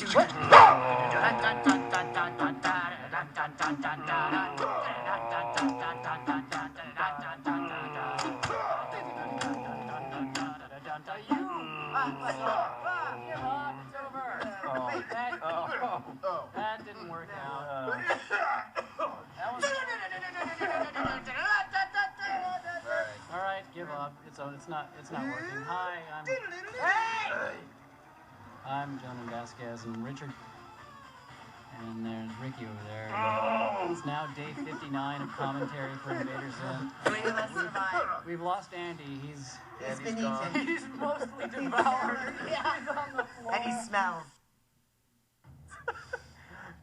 What? That didn't work out. That was... All right, give up. It's not working. Hi, I'm Jonan Vasquez and Richard. And there's Ricky over there. It's now day 59 of commentary for Invader ZIM. Three of us survived. We've lost Andy. He's been gone. eaten. He's mostly devoured. Yeah. He's on the floor. And he smells.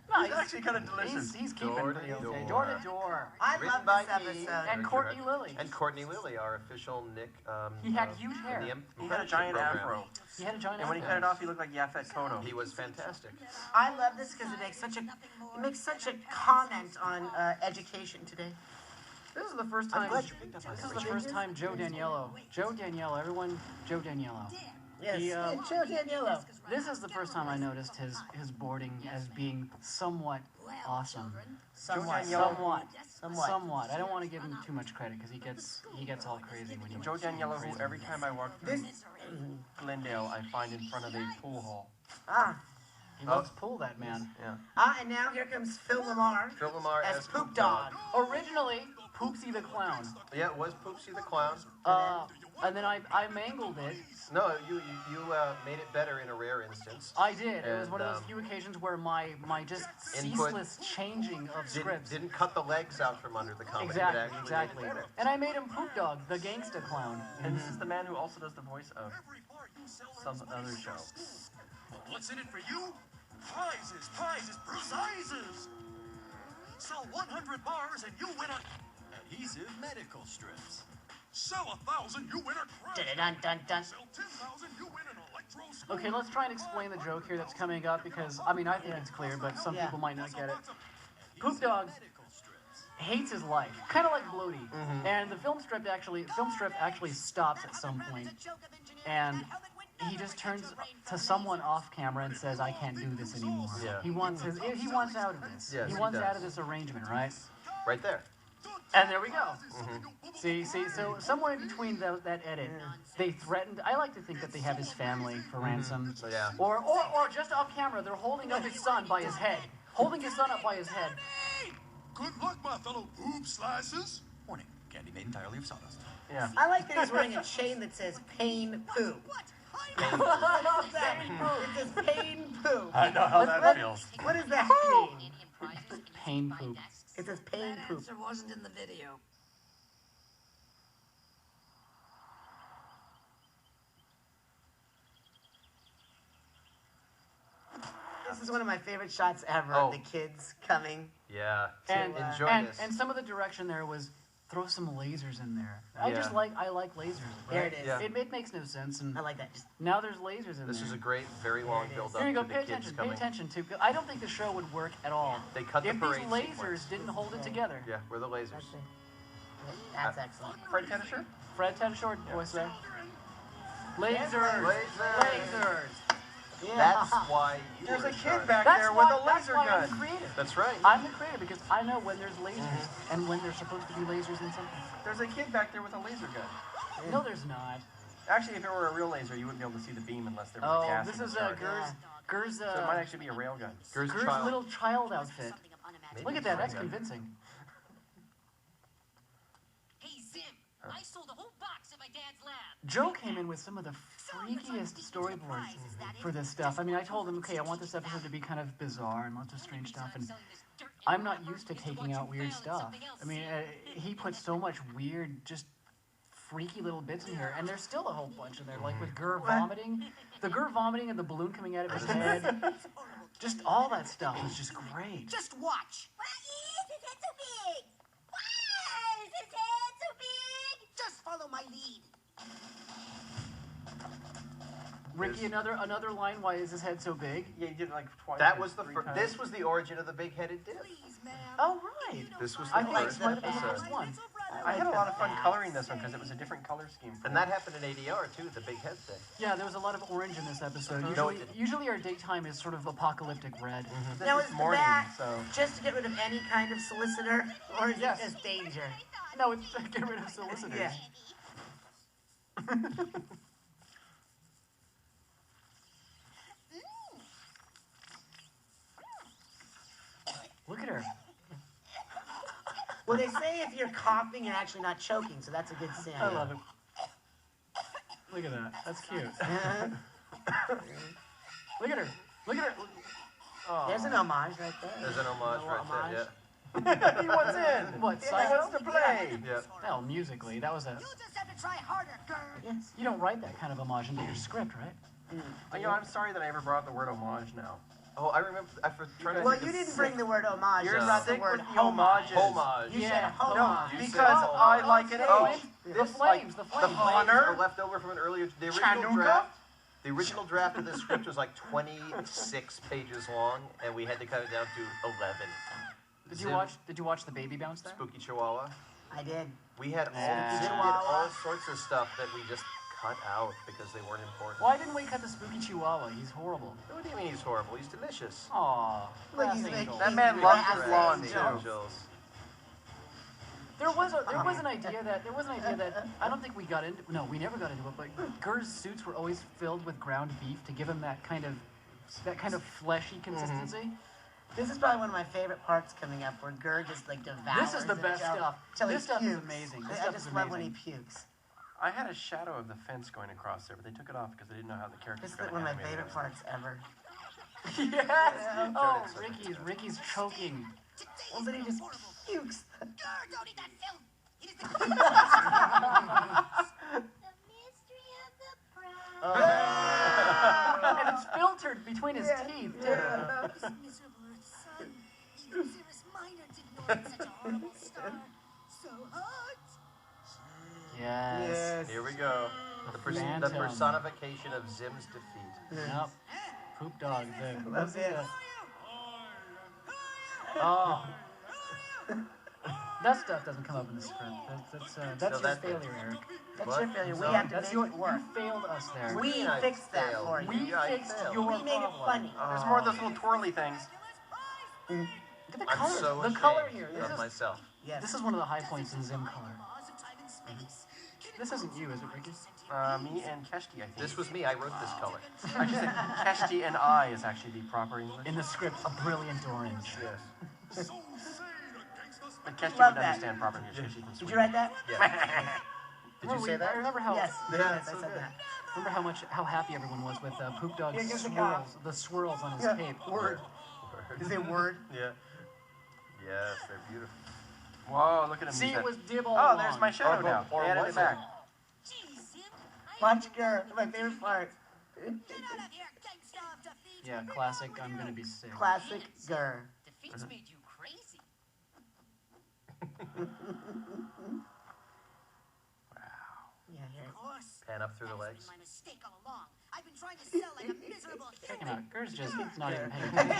No, he's actually kind of delicious. He's keeping Door pretty to okay. door. Door to door. I Written love by this me. episode. And Courtney Lilly. And Courtney Lilly, our official Nick. He had huge hair. He had a giant afro. He had a giant And when he afro. cut it off, he looked like Yaphet Kotto. He was fantastic. I love this because it makes such a comment on education today. This is the first time. glad you picked up on This that, is the Richard. first time Joe Daniello, everyone, Joe Daniello. Yes, He, Joe Daniello. This is the first time I noticed his boarding as being somewhat awesome. Somewhat. Somewhat. I don't want to give him too much credit because he gets all crazy when he. Joe Daniello, who every time I walk through Glendale, I find in front of a pool hall. He loves pool, that man. Yeah. And now here comes Phil Lamar. Phil Lamar as Poop Dog. Originally, Poopsie the Clown. Yeah, it was Poopsie the Clown. And then I mangled it. No, you made it better in a rare instance. I did. It was one of those few occasions where my just ceaseless changing of scripts. Didn't cut the legs out from under the comedy. Exactly. Made it better. And I made him Poop Dog, the gangsta clown. And this is the man who also does the voice of some other show. What's in it for you? Prizes, prizes. Sell 100 bars and you win adhesive medical strips. Sell 1,000, you win a credit. Dun-dun-dun-dun. Sell 10,000, you win an electro. Okay, let's try and explain the joke here that's coming up because, I mean, I think it's clear, but some people might not get it. Poop Dog hates his life, kind of like Bloaty. And the film strip actually stops at some point, and he just turns to someone off camera and says, "I can't do this anymore." Yeah. He wants out of this. Yes, he he wants does. out of this arrangement, right? Right there. And there we go. See, so somewhere in between that edit, they threatened. I like to think that they have his family for ransom, Yeah. or just off camera, they're holding up his son by his head, Good luck, my fellow poop slices. Warning, candy made entirely of sawdust. Yeah. I like that he's wearing a chain that says pain poop. I love that. It says pain poop. I know how that feels. What does that mean? Pain poop. It says pain poop. Answer wasn't in the video. This is one of my favorite shots ever. Oh. The kids coming. Yeah. And Enjoy this. and some of the direction there was throw some lasers in there. I Yeah. like lasers. Right? There it is. Yeah. It makes no sense, and I like that. Just now there's lasers in This there. is a great, very long build up There you go. to the Pay kids attention. coming. Pay attention to. I don't think the show would work at all They cut the if these parade lasers sequence. didn't hold it together. Yeah, we're the lasers. That's excellent. Fred Tenisher? Fred had a short voice there. Lasers. Lasers. Lasers. Yeah. That's why you There's were a in kid charge. back That's there why, with a laser that's why gun. I'm the creator. That's right. I'm the creator because I know when there's lasers and when there's supposed to be lasers in something. There's a kid back there with a laser gun. No, there's not. Actually, if it were a real laser, you wouldn't be able to see the beam unless there was a Oh, gas. this in is the charge. Gur's So it might actually be a railgun. Gur's Gur's child. little child outfit. Maybe Look at it's that. That's railgun. convincing. Hey, Zim, I sold a whole box at my dad's lab. Joe came in with some of the freakiest storyboards for this stuff. I mean, I told him, okay, I want this episode to be kind of bizarre and lots of strange stuff, and I'm not used to taking out weird stuff. I mean, he put so much weird, just freaky little bits in here, and there's still a whole bunch in there, like with Gur vomiting, the Gur vomiting and the balloon coming out of his head. Just all that stuff was just great. Just watch. Why is his head so big? Why is his head so big? Just follow my lead. Ricky, another line. Why is his head so big? Yeah, you did it like twice. That was the three first. times. This was the origin of the big-headed dip. Please, man. Oh right. This was I the think first this might have been the episode. first one. I had a lot of fun coloring this one because it was a different color scheme. And that happened in ADR too, the big head thing. Yeah, there was a lot of orange in this episode. No, Usually our daytime is sort of apocalyptic red. This Now is is morning, that so just to get rid of any kind of solicitor, or is Yes. it just danger? No, it's to get rid of solicitors. Yeah. Look at her. Well, they say if you're coughing, you're actually not choking, so that's a good sign. I love it. Look at that. That's cute. Look at her. Look at her. Oh. There's an homage right there. There's an homage Little right there, he wants in. What? He Silence? wants to play. yeah. Hell, musically, that was a. You just have to try harder, girl. Yes. You don't write that kind of homage into your script, right? You know, I'm sorry that I ever brought up the word homage now. Oh, I remember, trying to Well, think you of didn't sick- bring the word homage. You're You brought the sick word with the homages. Homage. You Yeah. said No, homage. You because said- I like an Oh, H. The This, flames, the like, flames. the honor. Are left over from an earlier. The original Chattanooga? draft. The original draft of this script was like 26 pages long, and we had to cut it down to 11. Did Zim, you watch the baby bounce there? Spooky Chihuahua? I did. We had all sorts of stuff that we just cut out because they weren't important. Why didn't we cut the spooky chihuahua? He's horrible. What do you mean he's horrible? He's delicious. Aw, Look, glass he's angel. making- That man he's loves making his lawn, angels. too. Angels. There was an idea that I don't think we got into. No, we never got into it. But Gur's suits were always filled with ground beef to give him that kind of fleshy consistency. This is probably one of my favorite parts coming up, where Gur just like devours. This is the best stuff. Till he This stuff is pukes. amazing. This I stuff just is love when he amazing. pukes. I had a shadow of the fence going across there, but they took it off because they didn't know how the characters This is were one of going my to favorite parts ever. Yes. Oh, Ricky's choking. Well, then he just pukes. Girl, don't eat that film. It is the The mystery of the prize. And it's filtered between his teeth too. This miserable Earth's sun. Even Cirrus Minor didn't know it was such a horrible star. So hot. Yes. Here we go. The Phantom. personification of Zim's defeat. Yep. Poop dog. That's it. Oh. That stuff doesn't come up in the script. That's No, your that's failure, Eric. That's What? your failure. We No, have to That's make your. it work. You failed us there. What do We you mean I fixed that failed? for you. We Yeah, I fixed failed. your We made it problem. funny. There's more of those little twirly things. Look at the I'm color. so The ashamed color here. of myself. Yes. This is one of the high points in Zim color. Laws of time and space. This isn't you, is it, Ricky? Me and Keshti, I think. This was me. I wrote this color. I should say Keshti and I is actually the proper English. In the script, a brilliant orange. Yes. But Keshti Love would that. understand proper English because she's from Did Sweden. you write that? Yeah. Did you Remember say I that? remember how. Yes. Yeah, Yes, it's I so said good. that. Remember how happy everyone was with Poop Dog's Yeah, here's the swirls, the swirls on his Yeah, cape. word. Is it word? Yeah. Yes, they're beautiful. Whoa, look at him. See, use it that. was Dib all Oh, along. there's my shadow now. or They added was it back. Jeez, Zim. Watch Gur. My favorite part. Get out of here, gangsta of defeat. Yeah, classic. I'm gonna be sick. Classic Gur. Defeat's made you crazy. Yeah, here. Of course. Pan up through the That's legs. been my mistake all along. I've been trying to sell like a miserable Check him human. out. Gur's just not even paying attention.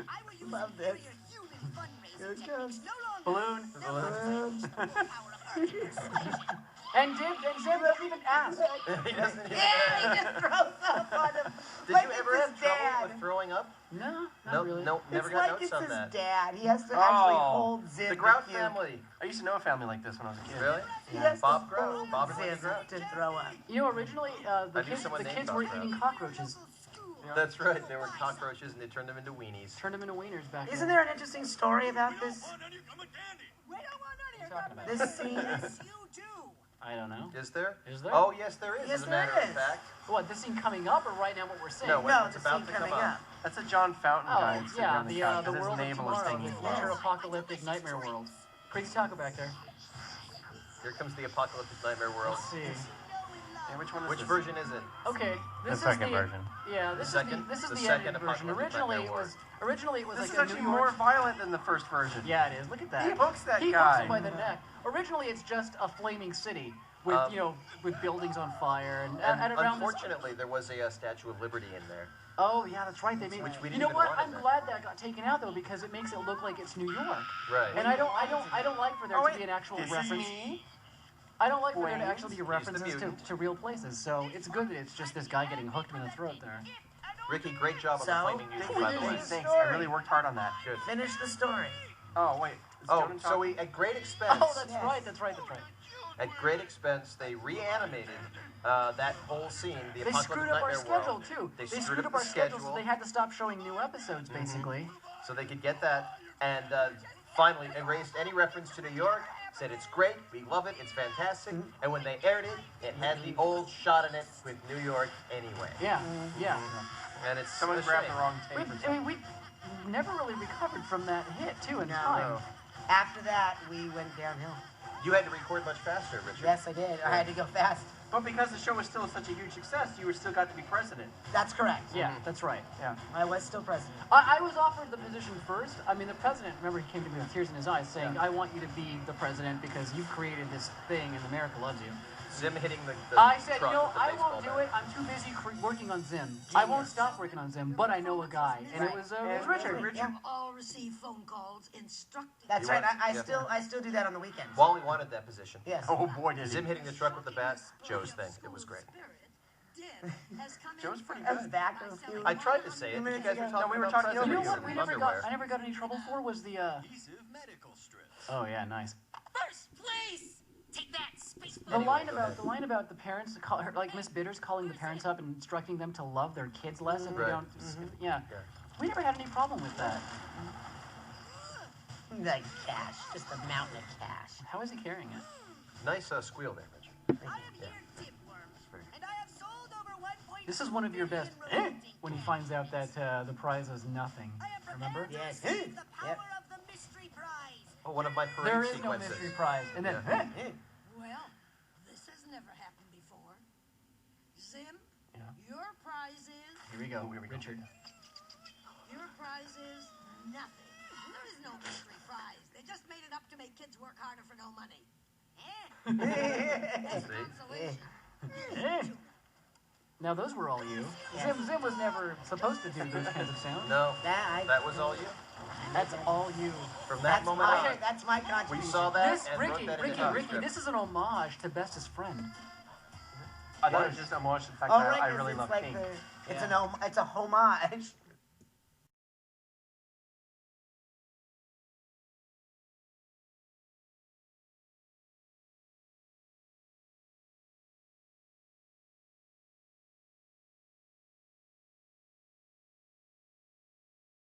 I will use Love this. inferior human fundraising Here it techniques comes. no longer. Balloon. Balloon. The power of art and persuasion. And Zim doesn't even ask. He doesn't even. Yeah, he just throws up on him. Did Like you it's ever his have trouble dad. with throwing up? No, not Nope, really. nope, never It's got like notes it's on his that. dad. He has to actually Oh, hold Zim. The Grout puke. family. I used to know a family like this when I was a kid. Really? He Yeah. has Bob to Grout. hold Bob and Wendy Zim Grout. to throw up. You know, originally the I knew someone named kids Bob were Brown. eating cockroaches. That's right. They were cockroaches and they turned them into weenies. Turned them into wieners back Isn't then. there an interesting story about this? We don't want none of your Talking about? This scene? Yes, you do. I don't know. Is there? Is there? Oh, yes, there is. Yes, as a matter there of is. fact. What, this scene coming up or right now what we're saying? No, No, it's the about scene to come coming up. up. That's a John Fountain guy Oh, sitting yeah, on the the couch the because world his of navel is tomorrow, taking the flow. future apocalyptic nightmare world. Crazy taco back there. Here comes the apocalyptic nightmare world. Let's see. Yeah, which one is Which this? version is it? Okay, this The is second the version. Yeah, this second- is the the second edited version. Apocalyptic Originally Nightmare it was This is like a actually New more York. violent than the first version. Yeah, it is. Look at that. He hooks that He guy. hooks him by the neck. Originally, it's just a flaming city. with with buildings on fire and around this. Unfortunately, there was a Statue of Liberty in there. Oh yeah, that's right. They made. Which we You didn't know even what? want in I'm there. glad that got taken out though because it makes it look like it's New York. Right. And I don't like for there to be an actual reference. I don't like for there to actually be references to real places. So it's good that it's just this guy getting hooked in the throat there. Ricky, great job on the So, flaming music, by the way. Thanks. I really worked hard on that. Good. Finish the story. Oh wait. Is Oh, Jonan so talking? at great expense. Oh, that's right. That's right. That's right. At great expense, they reanimated that whole scene. The They Apocalypse screwed up our Nightmare schedule World. too. They They screwed screwed up up the our schedule, schedule. so they had to stop showing new episodes basically. So they could get that, and finally erased any reference to New York. Said it's great, we love it, it's fantastic. And when they aired it, it had the old shot in it with New York anyway. Yeah. Yeah. And it's Someone a grabbed shame. the wrong tape. or something. We never really recovered from that hit too in No. time. After that, we went downhill. You had to record much faster, Richard. Yes, I did. I had to go fast. But because the show was still such a huge success, you were still got to be president. That's correct. Yeah, that's right. Yeah. I was still president. I was offered the position first. I mean, the president, remember, he came to me with tears in his eyes saying, I want you to be the president because you've created this thing and America loves you. Zim hitting the I said, truck with the I baseball won't do bat. it. I'm too busy working on Zim. I won't stop working on Zim, but I know a guy. And it was Richard. Yeah. All receive phone calls instructing. That's You right. want- I still do that on the weekends. Wally wanted that position. Yes. Oh boy, did Zim he. hitting the truck with the bat, Joe's thing. It was great. Joe's pretty I was good. back a few. I tried to say it. but You guys were No, talking we were about talking You know over presidents what and I underwear. never got any trouble for was the, Adhesive medical strips. oh yeah, nice. First place! Take that, space The line about the parents, like Miss Bitters calling the parents up and instructing them to love their kids less if they Right. don't, yeah. We never had any problem with that. Like cash, just a mountain of cash. How is he carrying it? Nice squeal there, Richard. I am here, Tipworm, and I have sold over 1.2 This is one of your best, million when he finds out that the prize is nothing. I am Remember? prepared Yes. to receive the power Yep. of the mystery prize. Oh, one of my parade There is no sequences. mystery prize. And then, Well, this has never happened before. Zim, Yeah. your prize is Here we go, Richard. your prize is nothing. There is no mystery prize. They just made it up to make kids work harder for no money. As consolation. Now those were all you. Zim was never supposed to do those kinds of sounds. No, That, that was all you. That's all you. From that moment on, that's my we contribution. saw that This, and wrote Ricky, that Ricky, into the Ricky, script. this is an homage to Bestest Friend. I thought it was just a homage to the fact Oh, that right, I 'cause really it's love like pink. it's a homage.